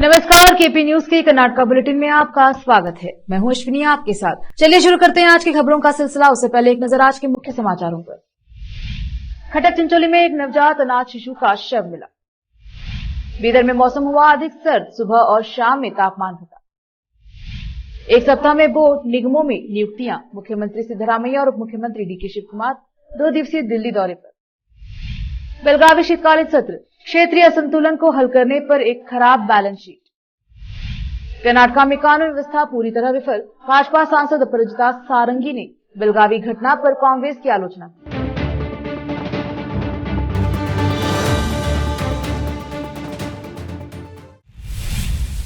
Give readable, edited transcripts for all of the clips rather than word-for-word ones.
नमस्कार, KP news के Karnataka bulletin में आपका स्वागत है। मैं हूं अश्विनी आपके साथ। चलिए शुरू करते हैं आज की खबरों का सिलसिला। उससे पहले एक नजर आज के मुख्य समाचारों पर। खटक चिंचोली में एक नवजात अनाथ शिशु का शव मिला। बीदर में मौसम हुआ अधिक सर्द, सुबह और शाम में तापमान घटा। एक सप्ताह में बोर्ड निगमों में नियुक्तियां, मुख्यमंत्री सिद्धरामैया और उप मुख्यमंत्री डीके शिव कुमार 2 दिवसीय दिल्ली दौरे पर। बेलगावी शीतकालीन सत्र, क्षेत्रीय असंतुलन को हल करने पर एक खराब बैलेंस शीट। कर्नाटका में कानून व्यवस्था पूरी तरह विफल, भाजपा सांसद अपराजिता सारंगी ने बेलगावी घटना पर कांग्रेस की आलोचना की।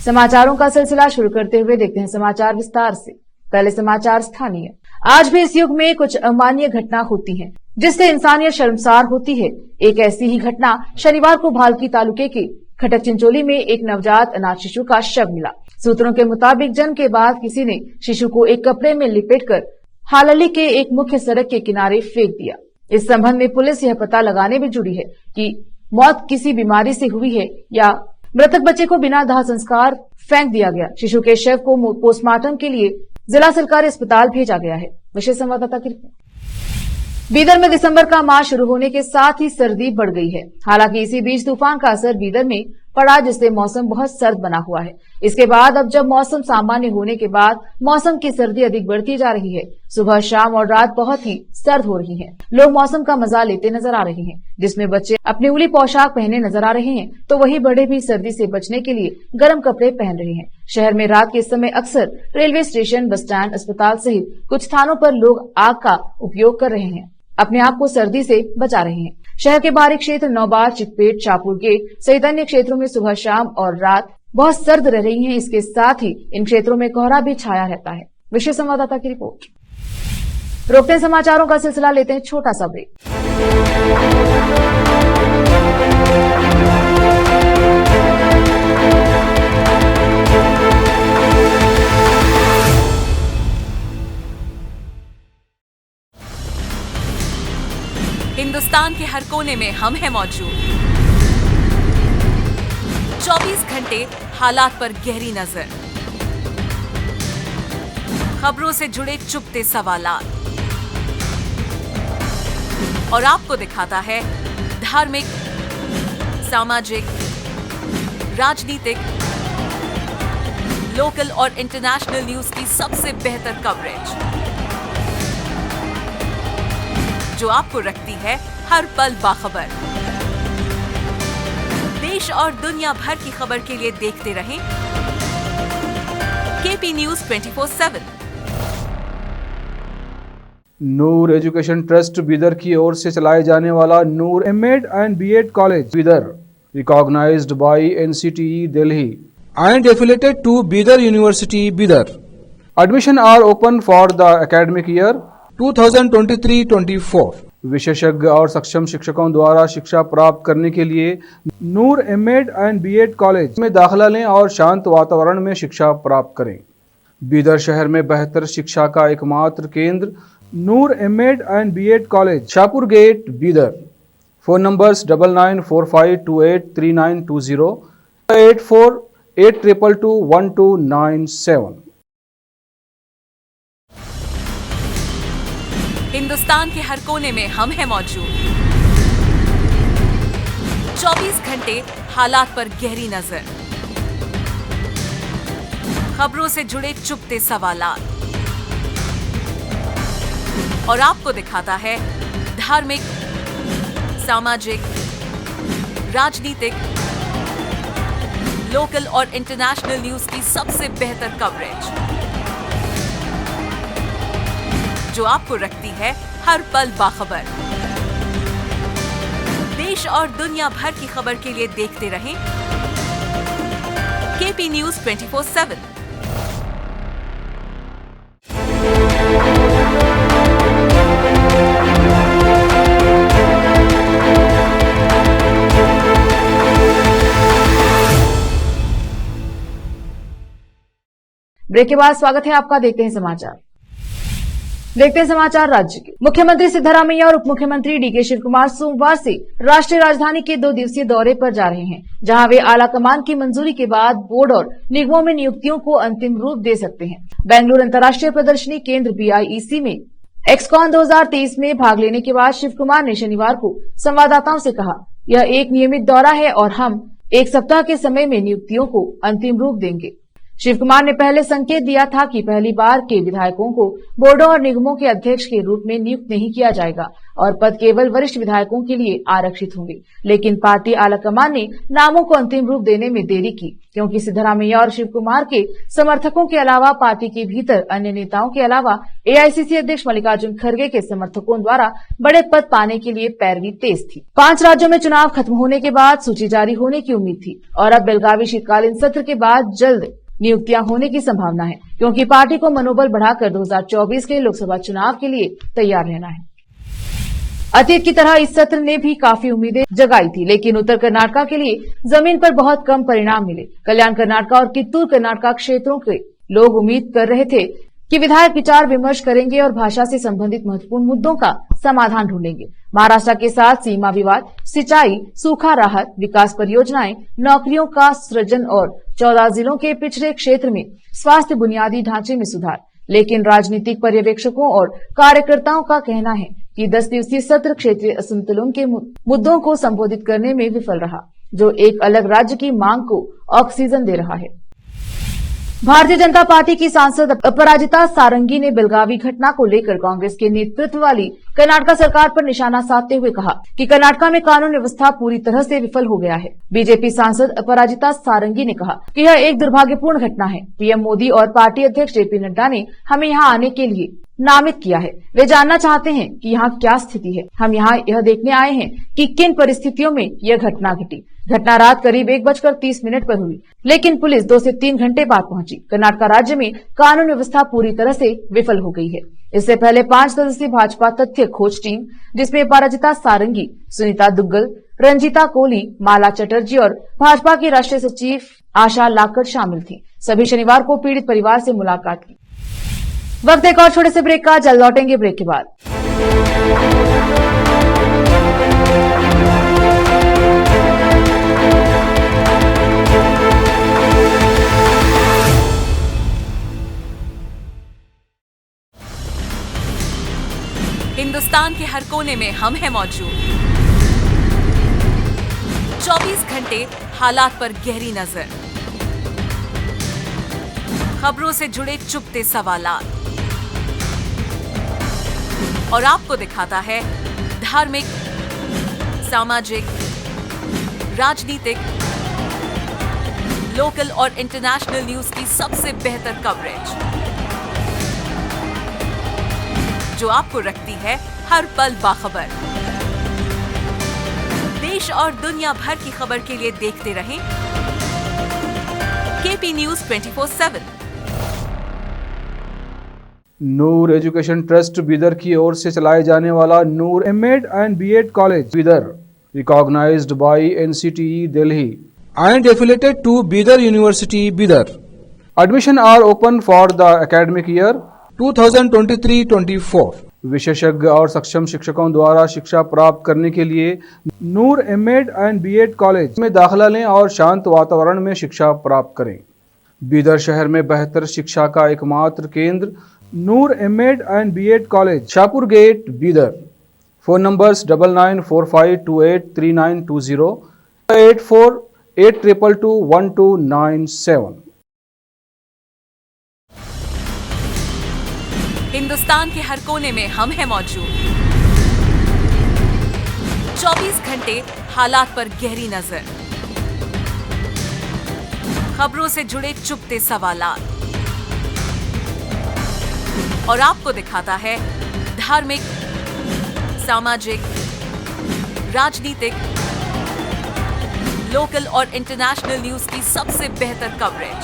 समाचारों का सिलसिला शुरू करते हुए देखते हैं समाचार विस्तार से। पहले समाचार स्थानीय। आज भी इस युग में कुछ अमानवीय घटना होती हैं, जिससे इंसानियत शर्मसार होती है। एक ऐसी ही घटना शनिवार को भालकी तालुके के खटक चिंचोली में एक नवजात अनाथ शिशु का शव मिला। सूत्रों के मुताबिक जन्म के बाद किसी ने शिशु को एक कपड़े में लिपेटकर हालली के एक मुख्य सड़क के किनारे फेंक दिया। इस संबंध में पुलिस यह पता लगाने में जुड़ी है कि मौत किसी बीमारी से हुई है या मृतक बच्चे को बिना दाह संस्कार फेंक दिया गया। शिशु के शव को पोस्टमार्टम के लिए जिला सरकारी अस्पताल भेजा गया है। विशेष संवाददाता की रिपोर्ट। बीदर में दिसंबर का माह शुरू होने के साथ ही सर्दी बढ़ गई है। हालांकि इसी बीच तूफान का असर बीदर में पड़ा, जिससे मौसम बहुत सर्द बना हुआ है। इसके बाद अब जब मौसम सामान्य होने के बाद मौसम की सर्दी अधिक बढ़ती जा रही है। सुबह, शाम और रात बहुत ही सर्द हो रही है। लोग मौसम का मजा लेते नजर आ रहे हैं, जिसमें बच्चे अपनी उली पोशाक पहने नजर आ रहे हैं, तो वहीं बड़े भी सर्दी से बचने के लिए गर्म कपड़े पहन रहे हैं। शहर में रात के समय अक्सर रेलवे स्टेशन, बस स्टैंड, अस्पताल सहित कुछ स्थानों पर लोग आग का उपयोग कर रहे हैं, अपने आप को सर्दी से बचा रहे हैं। शहर के बाहरी क्षेत्र नौबार, चिकपेट, शाहपुर गेट सहित अन्य क्षेत्रों में सुबह, शाम और रात बहुत सर्द रह रही है। इसके साथ ही इन क्षेत्रों में कोहरा भी छाया रहता है। विशेष संवाददाता की रिपोर्ट। रोकते हैं समाचारों का सिलसिला, लेते हैं छोटा सा ब्रेक। हिंदुस्तान के हर कोने में हम हैं मौजूद। 24 घंटे हालात पर गहरी नजर, खबरों से जुड़े चुपते सवालात, और आपको दिखाता है धार्मिक, सामाजिक, राजनीतिक, लोकल और इंटरनेशनल न्यूज की सबसे बेहतर कवरेज, जो आपको रखती है हर पल बाखबर। देश और दुनिया भर की खबर के लिए देखते रहें KP news 24/7। Noor education trust Bidar की ओर से चलाए जाने वाला Noor MEd and BEd college Bidar, recognised by NCTE Delhi and affiliated to Bidar University, Bidar. Admission are open for the academic year 2023-24. विशेषज्ञ और सक्षम शिक्षकों द्वारा शिक्षा प्राप्त करने के लिए नूर एमएड एंड बीएड कॉलेज में दाखिला लें और शांत वातावरण में शिक्षा प्राप्त करें। बीदर शहर में बेहतर शिक्षा का एकमात्र केंद्र Noor MEd and BEd college, Shahpur gate, Bidar. Phone numbers 9945283920, 8482221297। Hindustan के हर कोने में हम हैं मौजूद। 24 घंटे हालात पर गहरी नजर, खबरों से जुड़े चुपते सवालात, और आपको दिखाता है धार्मिक, सामाजिक, राजनीतिक, लोकल और इंटरनेशनल न्यूज की सबसे बेहतर कवरेज, जो आपको रखती है हर पल बाखबर। देश और दुनिया भर की खबर के लिए देखते रहें केपी न्यूज 24/7। ब्रेक के बाद स्वागत है आपका। देखते हैं समाचार। देखते हैं समाचार राज्य के। मुख्यमंत्री सिद्धरामैया और उप मुख्यमंत्री डीके शिव कुमार सोमवार से राष्ट्रीय राजधानी के 2 दिवसीय दौरे पर जा रहे हैं, जहां वे आला कमान की मंजूरी के बाद बोर्ड और निगमों में नियुक्तियों को अंतिम रूप दे सकते हैं। बेंगलुरु अंतर्राष्ट्रीय प्रदर्शनी केंद्र BIEC में एक्सकॉन 2023 में भाग लेने के बाद शिव कुमार ने शनिवार को संवाददाताओं से कहा, यह एक नियमित दौरा है और हम 1 सप्ताह के समय में नियुक्तियों को अंतिम रूप देंगे। शिव कुमार ने पहले संकेत दिया था कि पहली बार के विधायकों को बोर्डों और निगमों के अध्यक्ष के रूप में नियुक्त नहीं किया जाएगा और पद केवल वरिष्ठ विधायकों के लिए आरक्षित होंगे, लेकिन पार्टी आलाकमान ने नामों को अंतिम रूप देने में देरी की, क्योंकि सिद्धरामैया और शिव कुमार के समर्थकों के अलावा पार्टी के भीतर अन्य नेताओं के अलावा AICC अध्यक्ष मल्लिकार्जुन खड़गे के समर्थकों द्वारा बड़े पद पाने के लिए पैरवी तेज थी। 5 राज्यों में चुनाव खत्म होने के बाद सूची जारी होने की उम्मीद थी और अब बेलगावी शीतकालीन सत्र के बाद जल्द नियुक्तियां होने की संभावना है, क्योंकि पार्टी को मनोबल बढ़ाकर 2024 के लोकसभा चुनाव के लिए तैयार रहना है। अतीत की तरह इस सत्र ने भी काफी उम्मीदें जगाई थी, लेकिन उत्तर कर्नाटका के लिए जमीन पर बहुत कम परिणाम मिले। कल्याण कर्नाटका और कित्तूर कर्नाटका क्षेत्रों के लोग उम्मीद कर रहे थे कि विधायक विचार विमर्श करेंगे और भाषा से संबंधित महत्वपूर्ण मुद्दों का समाधान ढूंढेंगे। महाराष्ट्र के साथ सीमा विवाद, सिंचाई, सूखा राहत, विकास परियोजनाएं, नौकरियों का सृजन और 14 जिलों के पिछड़े क्षेत्र में स्वास्थ्य बुनियादी ढांचे में सुधार। लेकिन राजनीतिक पर्यवेक्षकों और कार्यकर्ताओं का कहना है कि 10 दिवसीय सत्र क्षेत्रीय असंतुलन के मुद्दों को संबोधित करने में विफल रहा, जो एक अलग राज्य की मांग को ऑक्सीजन दे रहा है। भारतीय जनता पार्टी की सांसद अपराजिता सारंगी ने बेलगावी घटना को लेकर कांग्रेस के नेतृत्व वाली कर्नाटका सरकार पर निशाना साधते हुए कहा कि कर्नाटका में कानून व्यवस्था पूरी तरह से विफल हो गया है। बीजेपी सांसद अपराजिता सारंगी ने कहा कि यह एक दुर्भाग्यपूर्ण घटना है। पीएम मोदी और पार्टी अध्यक्ष JP नड्डा ने हमें यहाँ आने के लिए नामित किया है। वे जानना चाहते हैं कि यहाँ क्या स्थिति है। हम यहाँ यह देखने आए हैं कि किन परिस्थितियों में यह घटना घटी। घटना रात करीब 1:30 पर हुई, लेकिन पुलिस 2 से 3 घंटे बाद पहुंची। कर्नाटका राज्य में कानून व्यवस्था पूरी तरह से विफल हो गई है। इससे पहले 5 सदस्यीय भाजपा तथ्य खोज टीम, जिसमें अपराजिता सारंगी, सुनीता दुग्गल, रंजीता कोली, माला चटर्जी और भाजपा की राष्ट्रीय सचिव आशा लाकर शामिल थी, सभी शनिवार को पीड़ित परिवार से मुलाकात की। वक्त एक और छोटे से ब्रेक का, जल्द लौटेंगे ब्रेक के बाद। हिंदुस्तान के हर कोने में हम हैं मौजूद। 24 घंटे हालात पर गहरी नजर, खबरों से जुड़े चुपते सवालात और आपको दिखाता है धार्मिक, सामाजिक, राजनीतिक, लोकल और इंटरनेशनल न्यूज की सबसे बेहतर कवरेज, जो आपको रखती है हर पल बाखबर। देश और दुनिया भर की खबर के लिए देखते रहें KP News 24/7। Noor education trust Bidar की ओर से चलाए जाने वाला नूर M.Ed and B.Ed college Bidar, recognized by NCTE Delhi and affiliated to Bidar University, Bidar. Admission are open for the academic year 2023-24. विशेषज्ञ और सक्षम शिक्षकों द्वारा शिक्षा प्राप्त करने के लिए नूर M.Ed and B.Ed कॉलेज में दाखिला लें और शांत वातावरण में शिक्षा प्राप्त करें। बीदर शहर में बेहतर शिक्षा का एकमात्र केंद्र Noor M.Ed and B.Ed college, Shahpur gate, Bidar. Phone numbers 9945283920, 8482221297। Hindustan के हर कोने में हम हैं मौजूद। 24 घंटे हालात पर गहरी नजर, खबरों से जुड़े चुपते सवालात और आपको दिखाता है धार्मिक, सामाजिक, राजनीतिक, लोकल और इंटरनेशनल न्यूज की सबसे बेहतर कवरेज,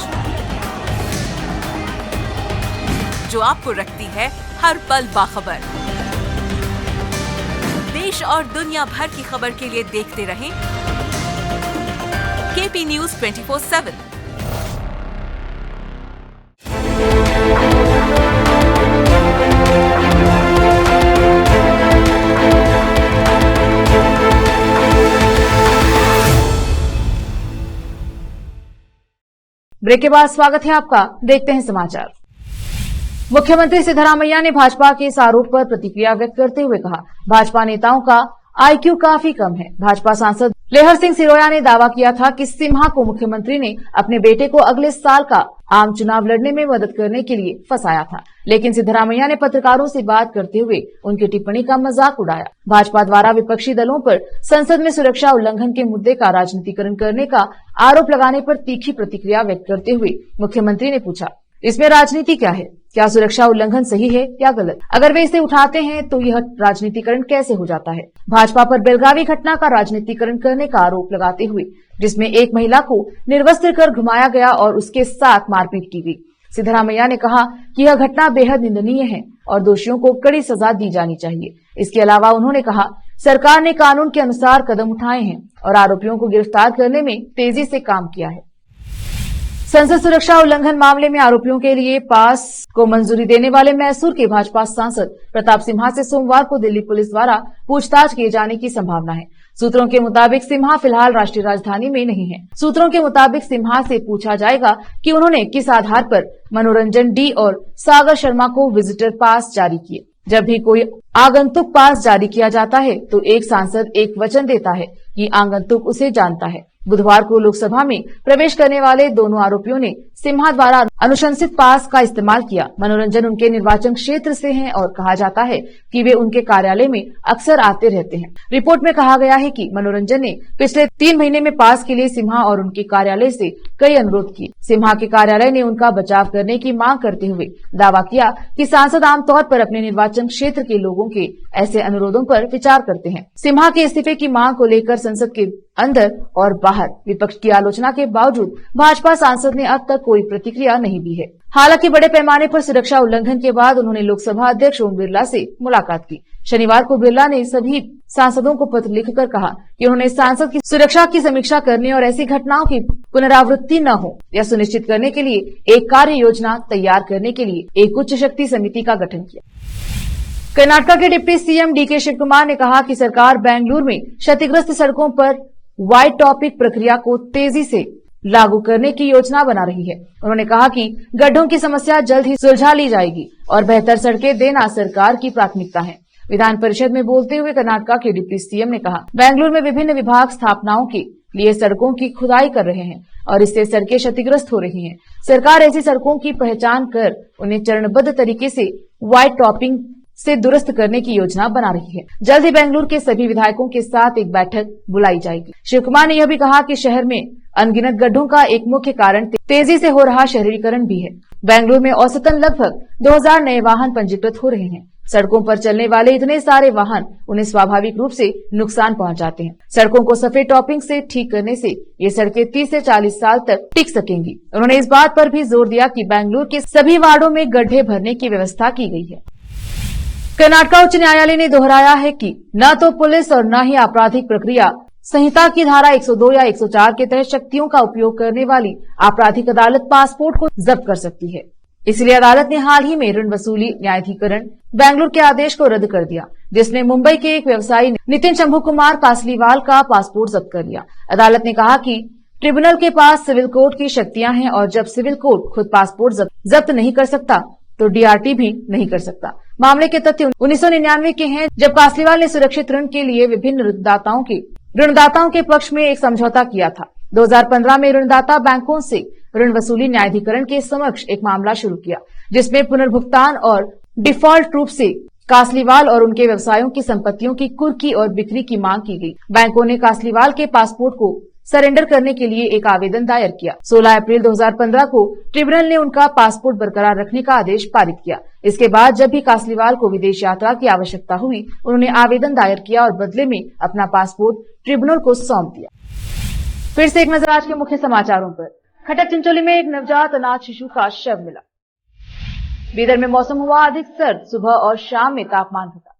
जो आपको रखती है हर पल बाखबर। देश और दुनिया भर की खबर के लिए देखते रहें KP News 24/7। ब्रेक के बाद स्वागत है आपका, देखते हैं समाचार। मुख्यमंत्री सिद्धरामैया ने भाजपा के इस आरोप पर प्रतिक्रिया व्यक्त करते हुए कहा, भाजपा नेताओं का आईक्यू काफी कम है। भाजपा सांसद लेहर सिंह सिरोया ने दावा किया था कि सिम्हा को मुख्यमंत्री ने अपने बेटे को अगले साल का आम चुनाव लड़ने में मदद करने के लिए फंसाया था, लेकिन सिद्धरामैया ने पत्रकारों से बात करते हुए उनकी टिप्पणी का मजाक उड़ाया। भाजपा द्वारा विपक्षी दलों पर संसद में सुरक्षा उल्लंघन के मुद्दे का राजनीतिकरण करने का आरोप लगाने पर तीखी प्रतिक्रिया व्यक्त करते हुए मुख्यमंत्री ने पूछा, इसमें राजनीति क्या है? क्या सुरक्षा उल्लंघन सही है या गलत? अगर वे इसे उठाते हैं तो यह राजनीतिकरण कैसे हो जाता है? भाजपा पर बेलगावी घटना का राजनीतिकरण करने का आरोप लगाते हुए, जिसमें एक महिला को निर्वस्त्र कर घुमाया गया और उसके साथ मारपीट की गई। सिद्धरामैया ने कहा कि यह घटना बेहद निंदनीय है और दोषियों को कड़ी सजा दी जानी चाहिए। इसके अलावा उन्होंने कहा, सरकार ने कानून के अनुसार कदम उठाए हैं और आरोपियों को गिरफ्तार करने में तेजी से काम किया है। संसद सुरक्षा उल्लंघन मामले में आरोपियों के लिए पास को मंजूरी देने वाले मैसूर के भाजपा सांसद प्रताप सिम्हा से सोमवार को दिल्ली पुलिस द्वारा पूछताछ किए जाने की संभावना है। सूत्रों के मुताबिक सिम्हा फिलहाल राष्ट्रीय राजधानी में नहीं है। सूत्रों के मुताबिक सिम्हा से पूछा जाएगा कि उन्होंने किस आधार पर मनोरंजन डी और सागर शर्मा को विजिटर पास जारी किए। जब भी कोई आगंतुक पास जारी किया जाता है तो एक सांसद एक वचन देता है कि आगंतुक उसे जानता है। बुधवार को लोकसभा में प्रवेश करने वाले दोनों आरोपियों ने सिम्हा द्वारा अनुशंसित पास का इस्तेमाल किया। मनोरंजन उनके निर्वाचन क्षेत्र से हैं और कहा जाता है कि वे उनके कार्यालय में अक्सर आते रहते हैं। रिपोर्ट में कहा गया है कि मनोरंजन ने पिछले 3 महीने में पास के लिए सिम्हा और उनके कार्यालय से कई अनुरोध किए। सिम्हा के कार्यालय ने उनका बचाव करने की मांग करते हुए दावा किया कि सांसद आमतौर पर अपने निर्वाचन क्षेत्र के लोगों के ऐसे अनुरोधों पर विचार करते हैं। सिम्हा के इस्तीफे की मांग को लेकर संसद के अंदर और बाहर विपक्ष की आलोचना के बावजूद भाजपा सांसद ने अब तक कोई प्रतिक्रिया नहीं दी है। हालांकि बड़े पैमाने पर सुरक्षा उल्लंघन के बाद उन्होंने लोकसभा अध्यक्ष ओम बिरला से मुलाकात की। शनिवार को बिरला ने सभी सांसदों को पत्र लिखकर कहा कि उन्होंने सांसद की सुरक्षा की समीक्षा करने और ऐसी घटनाओं की पुनरावृत्ति न हो यह सुनिश्चित करने के लिए एक कार्य योजना तैयार करने के लिए एक उच्च शक्ति समिति का गठन किया। कर्नाटक के deputy CM DK Shivakumar ने कहा कि सरकार बेंगलुरु में क्षतिग्रस्त सड़कों पर व्हाइट टॉपिंग प्रक्रिया को तेजी से लागू करने की योजना बना रही है। उन्होंने कहा कि गड्ढों की समस्या जल्द ही सुलझा ली जाएगी और बेहतर सड़कें देना सरकार की प्राथमिकता है। विधान परिषद में बोलते हुए कर्नाटक के डिप्टी सीएम ने कहा, बेंगलुरु में विभिन्न विभाग स्थापनाओं के लिए सड़कों की खुदाई कर रहे हैं और इससे सड़कें क्षतिग्रस्त हो रही हैं। सरकार ऐसी सड़कों की पहचान कर उन्हें चरणबद्ध तरीके से व्हाइट टॉपिंग से दुरुस्त करने की योजना बना रही है। जल्द ही बेंगलुरु के सभी विधायकों के साथ एक बैठक बुलाई जाएगी। शिव कुमार ने यह भी कहा कि शहर में अनगिनत गड्ढों का एक मुख्य कारण तेजी से हो रहा शहरीकरण भी है। बेंगलुरु में औसतन लगभग 2000 नए वाहन पंजीकृत हो रहे हैं। सड़कों पर चलने वाले इतने सारे वाहन उन्हें स्वाभाविक रूप से नुकसान पहुंचाते हैं। सड़कों को सफेद टॉपिंग से ठीक करने से ये सड़कें 30 से 40 साल तक टिक सकेंगी। उन्होंने इस बात पर भी जोर दिया कि बेंगलुरु के सभी वार्डों में गड्ढे भरने की व्यवस्था की गई है। कर्नाटक उच्च न्यायालय ने दोहराया है कि न तो पुलिस और न ही आपराधिक प्रक्रिया संहिता की धारा 102 या 104 के तहत शक्तियों का उपयोग करने वाली आपराधिक अदालत पासपोर्ट को जब्त कर सकती है। इसलिए अदालत ने हाल ही में ऋण वसूली न्यायाधिकरण बेंगलुरु के आदेश को रद्द कर दिया, जिसने मुंबई के एक व्यवसायी नितिन शंभू कुमार कासलीवाल का पासपोर्ट जब्त कर लिया। अदालत ने कहा कि ट्रिब्यूनल के पास सिविल कोर्ट की शक्तियां हैं और जब सिविल कोर्ट खुद पासपोर्ट जब्त नहीं कर सकता तो डीआरटी भी नहीं कर सकता। मामले के तथ्य 1999 के हैं, जब कासलीवाल ने सुरक्षित ऋण के लिए विभिन्न ऋणदाताओं के पक्ष में एक समझौता किया था। 2015 में ऋणदाता बैंकों से ऋण वसूली न्यायाधिकरण के समक्ष एक मामला शुरू किया, जिसमें पुनर्भुगतान और डिफॉल्ट रूप से कासलीवाल और उनके व्यवसायों की संपत्तियों की कुर्की और बिक्री की मांग की गई। बैंकों ने कासलीवाल के पासपोर्ट को सरेंडर करने के लिए एक आवेदन दायर किया। 16 अप्रैल 2015 को ट्रिब्यूनल ने उनका पासपोर्ट बरकरार रखने का आदेश पारित किया। इसके बाद जब भी कासलीवाल को विदेश यात्रा की आवश्यकता हुई, उन्होंने आवेदन दायर किया और बदले में अपना पासपोर्ट ट्रिब्यूनल को सौंप दिया। फिर से एक नजर आज के मुख्य समाचारों पर। खटक चिंचोली में एक नवजात अनाथ शिशु का शव मिला। बीदर में मौसम हुआ अधिक सर्द, सुबह और शाम में तापमान घटा।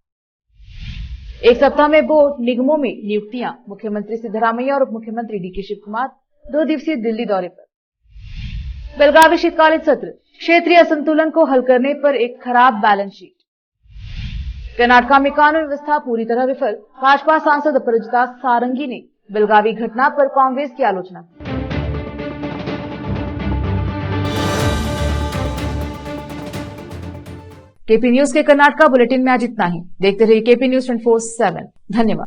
एक सप्ताह में बोर्ड निगमों में नियुक्तियां। मुख्यमंत्री सिद्धरामैया और उप मुख्यमंत्री डीके शिव कुमार 2 दिवसीय दिल्ली दौरे पर। बेलगावी शीतकालीन सत्र, क्षेत्रीय असंतुलन को हल करने पर एक खराब बैलेंस शीट। कर्नाटक में कानून व्यवस्था पूरी तरह विफल, भाजपा सांसद अपराजिता सारंगी ने बेलगावी घटना पर कांग्रेस की आलोचना की। केपी न्यूज के कर्नाटका बुलेटिन में आज इतना ही। देखते रहिए केपी न्यूज 24/7। धन्यवाद।